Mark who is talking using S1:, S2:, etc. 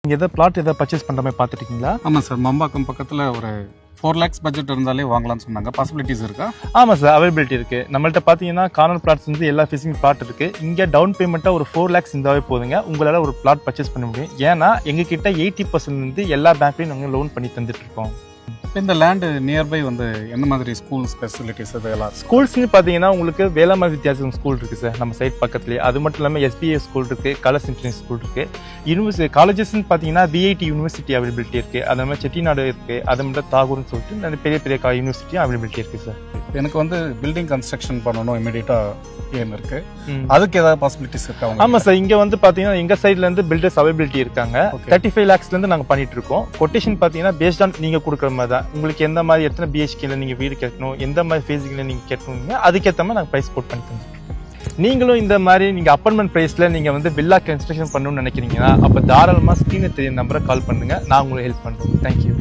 S1: நீங்கள் எதாவது பிளாட் எதாவது பர்ச்சேஸ் பண்ணுற மாதிரி பார்த்துருக்கீங்களா?
S2: ஆமாம் சார், மம்பாக்கம் பக்கத்தில் ஒரு 4 lakhs பட்ஜெட் இருந்தாலே வாங்கலாம்னு சொன்னாங்க. பாசிபிலிட்டிஸ் இருக்கா?
S1: ஆமாம் சார், அவைலபிலிட்டி இருக்குது. நம்மள்ட்ட பார்த்தீங்கன்னா கார்னர் பிளாட்ஸ் வந்து எல்லா ஃபேஸிங் பிளாட் இருக்குது. இங்கே டவுன் பேமெண்ட்டாக ஒரு 4 lakhs இருந்தாவே போதுங்க, உங்களால் ஒரு பிளாட் பர்ச்சேஸ் பண்ண முடியும். ஏன்னா எங்ககிட்ட 80% வந்து எல்லா பேங்க்லையும் நாங்கள் லோன் பண்ணி தந்துட்டுருக்கோம்.
S2: இந்த லேண்டு நியர்பை வந்து என்ன மாதிரி ஸ்கூல் ஃபெசிலிட்டிஸ் இதெல்லாம்?
S1: ஸ்கூல்ஸ்னு பார்த்தீங்கன்னா உங்களுக்கு வேளாண்மை வித்தியாசம் ஸ்கூல் இருக்குது சார் நம்ம சைட் பக்கத்துலேயே. அது மட்டும் இல்லாமல் SBA ஸ்கூல் இருக்குது, கலர்ஸ் இன்டர்நேஷனல் ஸ்கூல் இருக்குது. யூனிவர்சிட்டி காலேஜஸ்ன்னு பார்த்தீங்கன்னா VIT யூனிவர்சிட்டி அவைலபிலிட்டி இருக்குது. அது மாதிரி செட்டிநாடு இருக்குது, அது மட்டும் தாகூர்னு சொல்லிட்டு நிறைய பெரிய பெரிய யூனிவர்சிட்டியும் அவைலபிலிட்டி இருக்குது சார்.
S2: எனக்கு வந்து பில்டிங் கன்ஸ்ட்ரக்ஷன் பண்ணணும் இமீடியட்டாக ஏம் இருக்குது. அதுக்கு ஏதாவது பாசிபிலிட்டிஸ் இருக்கா?
S1: ஆமாம் சார், இங்கே வந்து பார்த்தீங்கன்னா எங்கள் சைட்லேருந்து பில்டர்ஸ் அவைலபிலிட்டி இருக்காங்க. 35 lakhsலேருந்து நாங்கள் பண்ணிட்டு இருக்கோம். கொட்டேஷன் பார்த்தீங்கன்னா பேஸ்ட் ஆன் நீங்கள் கொடுக்குற மாதிரி தான். உங்களுக்கு எந்த மாதிரி எத்தனை BHKல நீங்கள் வீடு கட்டணும், எந்த மாதிரி ஃபேஸிங்கில் நீங்கள் கட்டணுங்க, அதுக்கேற்ற மாதிரி நாங்கள் ப்ரைஸ் கோட் பண்ணி தந்துருக்கோம். நீங்களும் இந்த மாதிரி நீங்கள் அப்பார்ட்மெண்ட் ப்ரைஸில் நீங்கள் வந்து வில்லா கன்ஸ்ட்ரக்ஷன் பண்ணணும்னு நினைக்கிறீங்கன்னா அப்போ தாராளமாக ஸ்க்ரீனில் தெரிய நம்பரை கால் பண்ணுங்கள், நான் உங்களுக்கு ஹெல்ப் பண்ணுறோம். தேங்க்யூ.